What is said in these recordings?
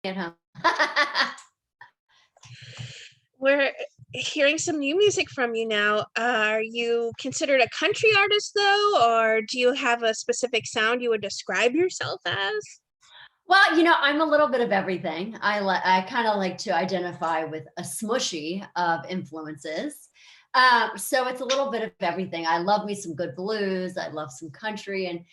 at home. We're hearing some new music from you now. Are you considered a country artist though, or do you have a specific sound you would describe yourself as? Well, I'm a little bit of everything. I kind of like to identify with a smushy of influences. So it's a little bit of everything. I love me some good blues. I love some country. And,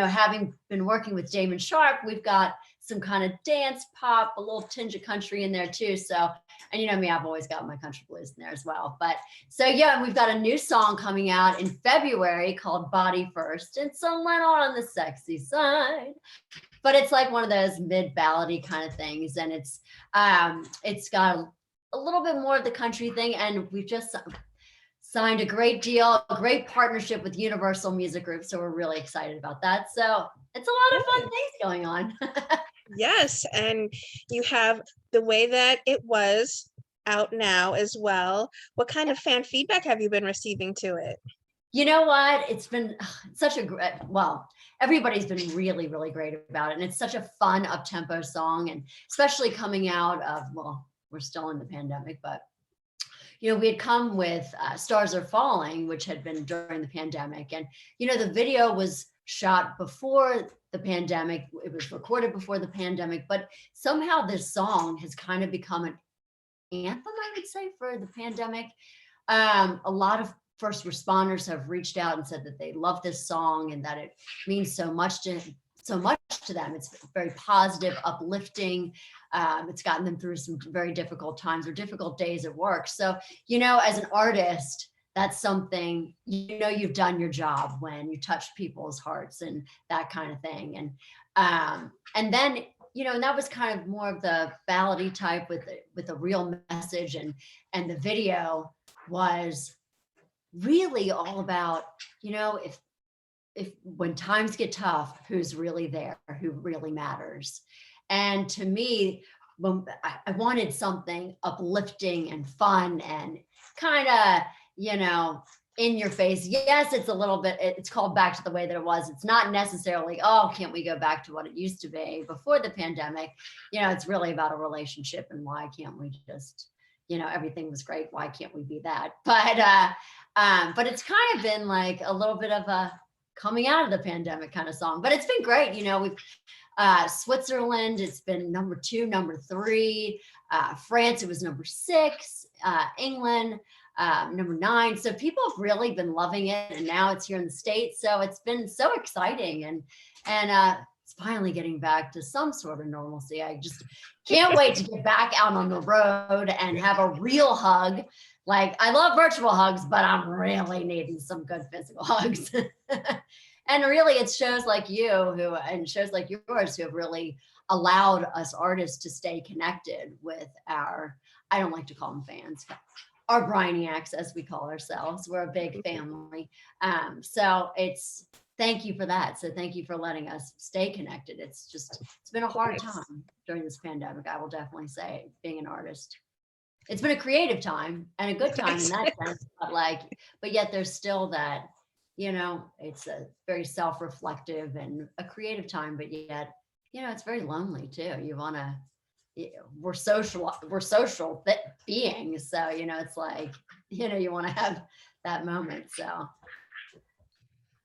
having been working with Damon Sharp, we've got some kind of dance pop, a little tinge of country in there too. So, and me, I've always got my country blues in there as well. But so, yeah, we've got a new song coming out in February called Body First. It's a little on the sexy side, but it's like one of those mid ballady kind of things. And it's got a little bit more of the country thing. And we've just signed a great deal, a great partnership with Universal Music Group. So we're really excited about that. So it's a lot of fun things going on. Yes, and you have The Way That It Was out now as well. What kind of fan feedback have you been receiving to it? You know what? It's been such a great, everybody's been really, really great about it. And it's such a fun up-tempo song. And especially coming out of, we're still in the pandemic, but we had come with Stars Are Falling, which had been during the pandemic. And, the video was shot before the pandemic. It was recorded before the pandemic, but somehow this song has kind of become an anthem, I would say, for the pandemic. A lot of first responders have reached out and said that they love this song and that it means so much to them. It's very positive, uplifting. It's gotten them through some very difficult times or difficult days at work. So, as an artist, that's something, you've done your job when you touch people's hearts and that kind of thing. And then, and that was kind of more of the ballady type with a real message. And the video was really all about, if when times get tough, who's really there, who really matters. And to me, when I wanted something uplifting and fun and kind of, in your face. Yes, it's a little bit, it's called Back to the Way That It Was. It's not necessarily, oh, can't we go back to what it used to be before the pandemic? It's really about a relationship and why can't we just, everything was great. Why can't we be that? But it's kind of been like a little bit of a coming out of the pandemic kind of song, but it's been great. We've Switzerland, it's been number 2, number 3, France, it was number 6, England, number 9. So people have really been loving it. And now it's here in the States. So it's been so exciting and it's finally getting back to some sort of normalcy. I just can't wait to get back out on the road and have a real hug. Like, I love virtual hugs, but I'm really needing some good physical hugs. And really, it's shows like you and shows like yours who have really allowed us artists to stay connected with our, I don't like to call them fans, our Bryniacs, as we call ourselves. We're a big family. So thank you for that. So thank you for letting us stay connected. It's been a hard time during this pandemic. I will definitely say, being an artist. It's been a creative time and a good time in that sense, but yet there's still that, it's a very self-reflective and a creative time, but yet, it's very lonely too. We're social beings. So, it's like, you want to have that moment. So.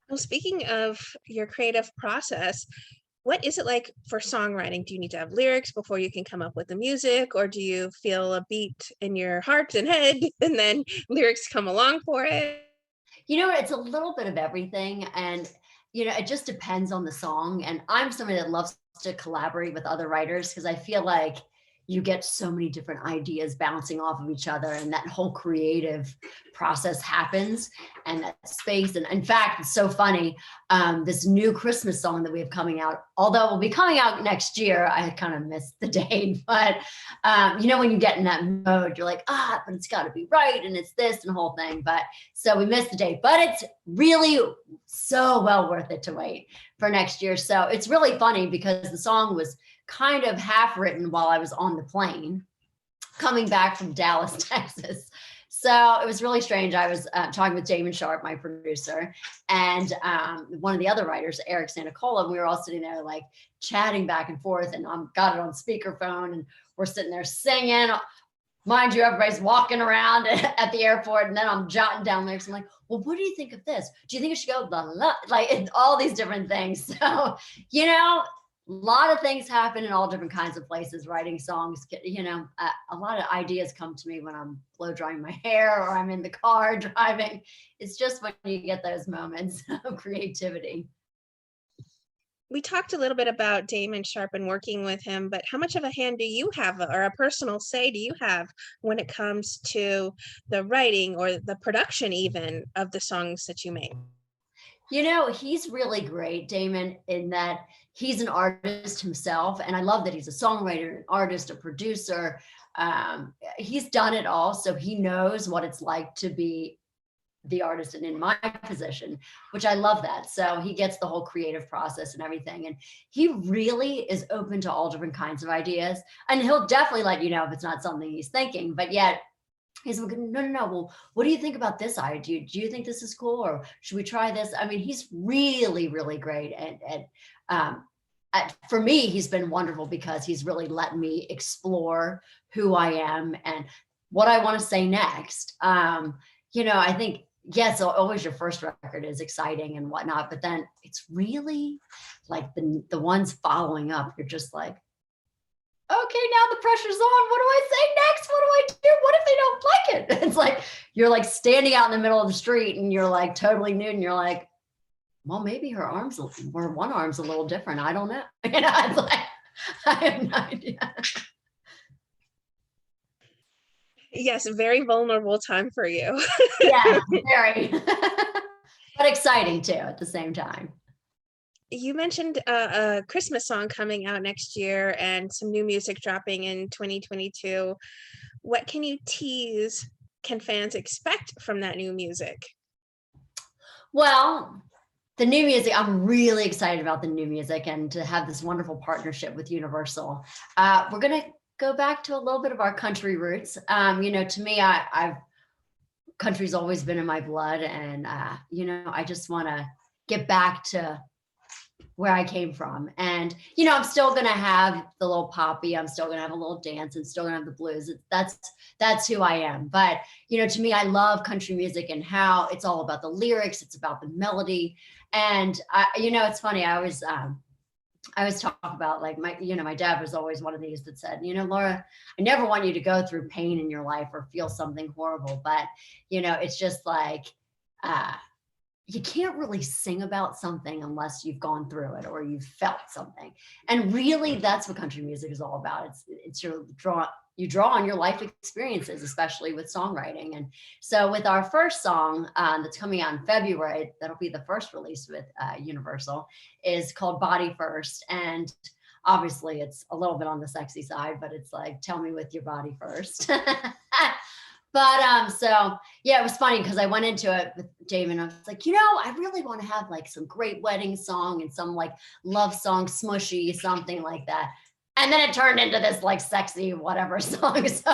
Well, speaking of your creative process, what is it like for songwriting? Do you need to have lyrics before you can come up with the music, or do you feel a beat in your heart and head and then lyrics come along for it? It's a little bit of everything. And, it just depends on the song. And I'm somebody that loves to collaborate with other writers because I feel like you get so many different ideas bouncing off of each other and that whole creative process happens and that space. And in fact, it's so funny. This new Christmas song that we have coming out, although it will be coming out next year, I kind of missed the date, but when you get in that mode, you're like, but it's got to be right. And it's this and the whole thing. But so we missed the date, but it's really so well worth it to wait for next year. So it's really funny because the song was kind of half written while I was on the plane coming back from Dallas, Texas. So it was really strange. I was talking with Damon Sharp, my producer, and one of the other writers, Eric Santacola, and we were all sitting there like chatting back and forth, and got it on speakerphone, and we're sitting there singing. Mind you, everybody's walking around at the airport, and then I'm jotting down lyrics. I'm like, well, what do you think of this? Do you think it should go la la? Like all these different things. So, a lot of things happen in all different kinds of places. Writing songs, a lot of ideas come to me when I'm blow drying my hair or I'm in the car driving. It's just when you get those moments of creativity. We talked a little bit about Damon Sharp and working with him, but how much of a hand do you have, or a personal say do you have when it comes to the writing or the production even of the songs that you make? He's really great, Damon, in that he's an artist himself. And I love that he's a songwriter, an artist, a producer. He's done it all. So he knows what it's like to be the artist and in my position, which I love that. So he gets the whole creative process and everything. And he really is open to all different kinds of ideas. And he'll definitely let you know if it's not something he's thinking, but yet he's like, no, no, no. Well, what do you think about this idea? Do you think this is cool? Or should we try this? I mean, he's really, really great. Um, for me, he's been wonderful because he's really let me explore who I am and what I want to say next. I think, yes, always your first record is exciting and whatnot, but then it's really like the ones following up, you're just like, okay, now the pressure's on. What do I say next? What do I do? What if they don't like it? It's like you're like standing out in the middle of the street and you're like totally nude and you're like, well, maybe her one arm's a little different. I don't know. It's like, I have no idea. Yes, very vulnerable time for you. Yeah, very. But exciting too at the same time. You mentioned a Christmas song coming out next year and some new music dropping in 2022. What can you tease? Can fans expect from that new music? Well, the new music, I'm really excited about the new music and to have this wonderful partnership with Universal. We're going to go back to a little bit of our country roots. To me, I've country's always been in my blood, and I just want to get back to where I came from. And I'm still going to have the little poppy, I'm still going to have a little dance, and still going to have the blues. That's who I am. But to me, I love country music and how it's all about the lyrics, it's about the melody. And it's funny, I always talk about, like, my dad was always one of these that said, Laura, I never want you to go through pain in your life or feel something horrible, but it's just like you can't really sing about something unless you've gone through it or you've felt something. And really, that's what country music is all about. It's you draw on your life experiences, especially with songwriting. And so with our first song that's coming out in February, that'll be the first release with Universal, is called Body First. And obviously it's a little bit on the sexy side, but it's like, tell me with your body first. But so yeah, it was funny because I went into it with Damon. I was like, I really want to have like some great wedding song and some like love song, smushy, something like that. And then it turned into this like sexy whatever song. So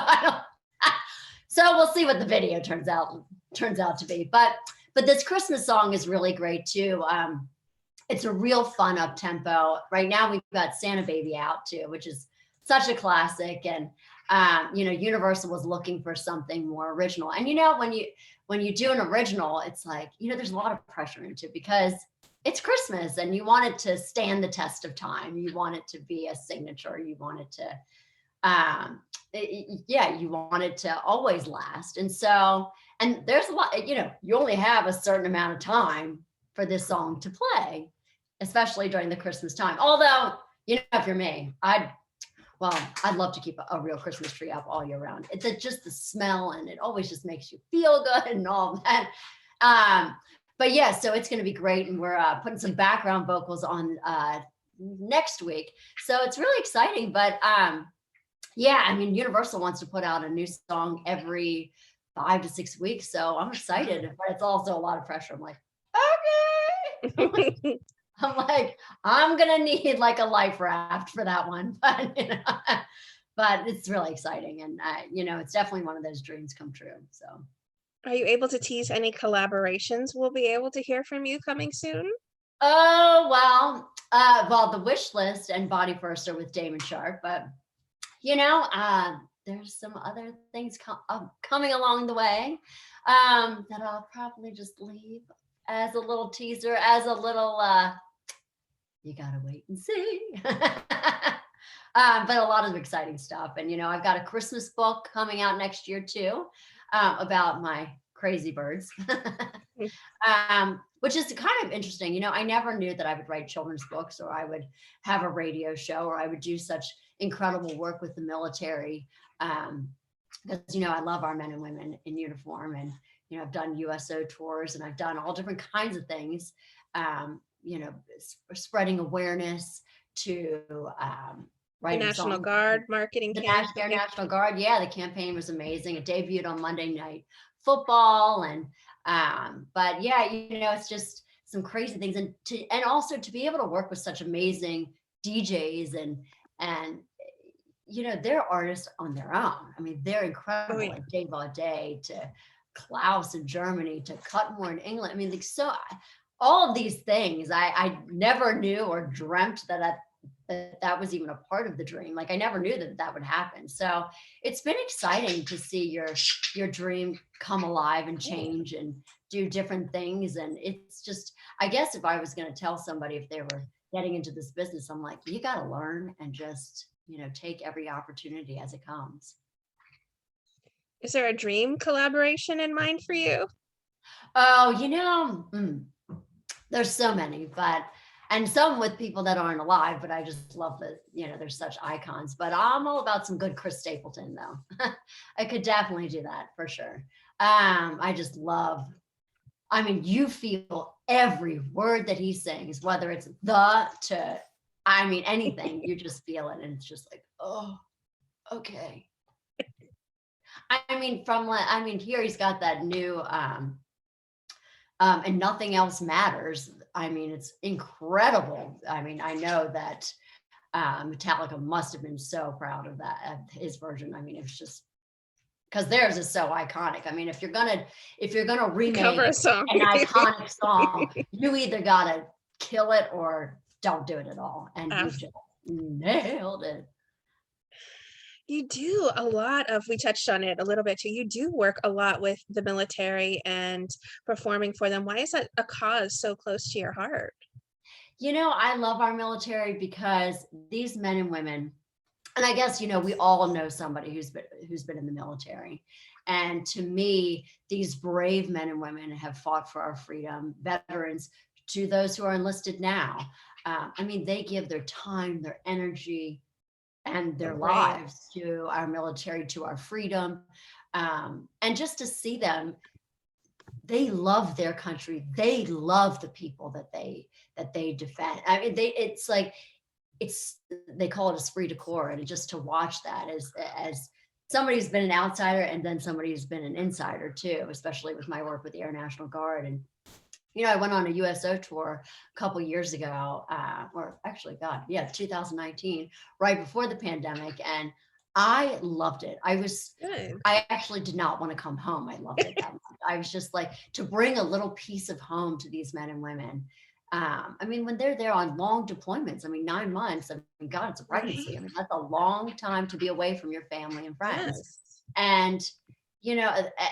so we'll see what the video turns out to be. But this Christmas song is really great too. It's a real fun up tempo. Right now we've got Santa Baby out too, which is such a classic. And Universal was looking for something more original. And when you do an original, it's like, there's a lot of pressure into it because it's Christmas and you want it to stand the test of time. You want it to be a signature. You want it to, you want it to always last. And so, and there's a lot, you only have a certain amount of time for this song to play, especially during the Christmas time. Although, if you're me, I'd love to keep a real Christmas tree up all year round. It's just the smell, and it always just makes you feel good and all of that. But yeah, so it's going to be great. And we're putting some background vocals on next week. So it's really exciting. But Universal wants to put out a new song every 5 to 6 weeks. So I'm excited, but it's also a lot of pressure. I'm like, okay. I'm going to need like a life raft for that one. But it's really exciting. And, it's definitely one of those dreams come true. So. Are you able to tease any collaborations we'll be able to hear from you coming soon? Oh, well, the wish list and Body First are with Damon Sharp, but there's some other things coming along the way that I'll probably just leave as a little teaser, as a little, you gotta wait and see. But a lot of exciting stuff. And, I've got a Christmas book coming out next year too, about my crazy birds. Which is kind of interesting. I never knew that I would write children's books, or I would have a radio show, or I would do such incredible work with the military. Because, I love our men and women in uniform, and, I've done USO tours, and I've done all different kinds of things, spreading awareness to The writing National songs. Guard marketing The Air campaign. National Guard, yeah, the campaign was amazing. It debuted on Monday Night Football, and but yeah, it's just some crazy things, and also to be able to work with such amazing DJs, and they're artists on their own. I mean, they're incredible, Oh, yeah. like Dave Audet to Klaus in Germany to Cutmore in England. I mean, like, so all of these things I never knew or dreamt that was even a part of the dream. Like, I never knew that would happen. So it's been exciting to see your dream come alive and change and do different things. And it's just, I guess if I was going to tell somebody if they were getting into this business, I'm like, you got to learn and just, take every opportunity as it comes. Is there a dream collaboration in mind for you? Oh, there's so many, and some with people that aren't alive, but I just love that, they're such icons. But I'm all about some good Chris Stapleton, though. I could definitely do that for sure. I just love, you feel every word that he sings, whether it's anything, you just feel it. And it's just like, oh, okay. Here he's got that new, and Nothing Else Matters. It's incredible. I know that Metallica must have been so proud of his version. It's just because theirs is so iconic. If you're gonna remake Cover a song. an iconic song, you either gotta kill it or don't do it at all. And you just nailed it. You do a lot of, we touched on it a little bit too, you do work a lot with the military and performing for them. Why is that a cause so close to your heart? I love our military because these men and women, and I guess, we all know somebody who's been in the military. And to me, these brave men and women have fought for our freedom, veterans to those who are enlisted now. They give their time, their energy, and their Right. lives to our military, to our freedom. And just to see them, they love their country. They love the people that they defend. They call it esprit de corps, and just to watch that as somebody who's been an outsider and then somebody who's been an insider too, especially with my work with the Air National Guard. And I went on a USO tour a couple years ago, or actually, 2019, right before the pandemic, and I loved it. Good. I actually did not want to come home. I loved it that much. I was just like, to bring a little piece of home to these men and women. When they're there on long deployments, 9 months, God, it's a pregnancy. That's a long time to be away from your family and friends. Yes. And,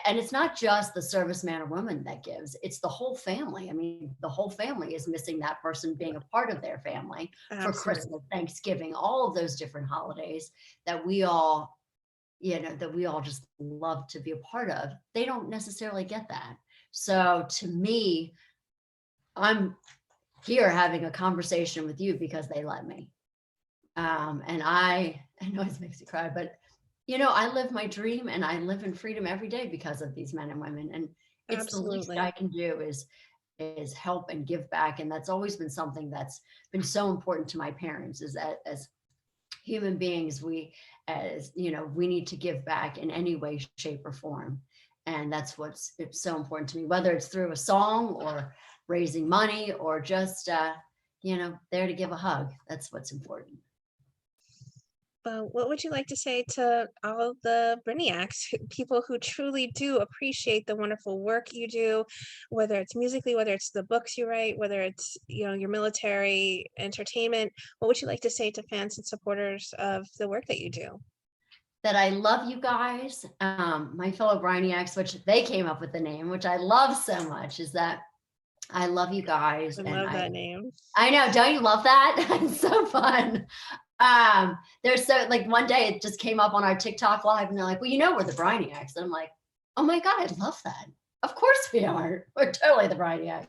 and it's not just the serviceman or woman that gives, it's the whole family. The whole family is missing that person being a part of their family for Absolutely. Christmas, Thanksgiving, all of those different holidays that we all just love to be a part of. They don't necessarily get that. So to me, I'm here having a conversation with you because they let me. And I know it makes you cry, but I live my dream and I live in freedom every day because of these men and women. And it's Absolutely. the least I can do is help and give back. And that's always been something that's been so important to my parents, is that as human beings, we need to give back in any way, shape, or form. And that's it's so important to me, whether it's through a song or raising money or just, there to give a hug. That's what's important. What would you like to say to all the Brainiacs, people who truly do appreciate the wonderful work you do, whether it's musically, whether it's the books you write, whether it's, your military entertainment? What would you like to say to fans and supporters of the work that you do? That I love you guys. My fellow Brainiacs, which they came up with the name, which I love so much, is that I love you guys. I And love that name. I know, don't you love that? It's so fun. There's so like one day it just came up on our TikTok live and they're like, well, we're the Brainiacs. And I'm like, oh my God, I love that. Of course we are. We're totally the Brainiacs.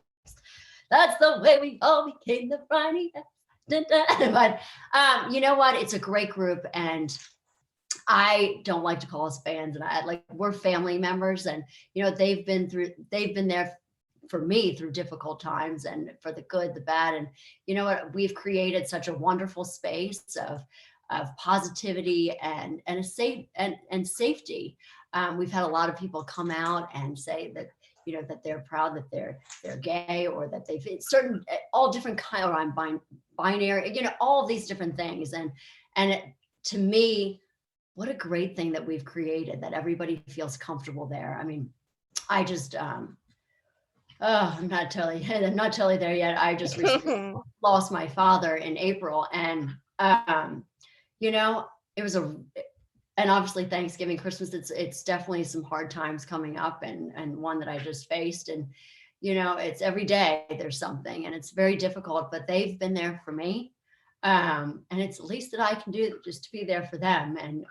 That's the way we all became the Brainiacs. Dun, dun. But you know what? It's a great group, and I don't like to call us fans, and I like we're family members, and they've been there for me through difficult times and for the good, the bad, and you know what? We've created such a wonderful space of positivity and a safe and safety. We've had a lot of people come out and say that that they're proud that they're gay, or that they've it's certain all different kind, or I'm binary, all these different things, and to me, what a great thing that we've created, that everybody feels comfortable there. I mean, I just oh, I'm not totally there yet. I just recently lost my father in April, and you know, it was and obviously Thanksgiving, Christmas, it's definitely some hard times coming up, and one that I just faced, and it's every day there's something, and it's very difficult, but they've been there for me. And it's the least that I can do, just to be there for them. And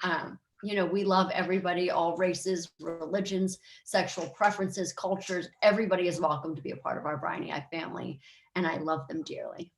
we love everybody, all races, religions, sexual preferences, cultures. Everybody is welcome to be a part of our Brainiac family, and I love them dearly.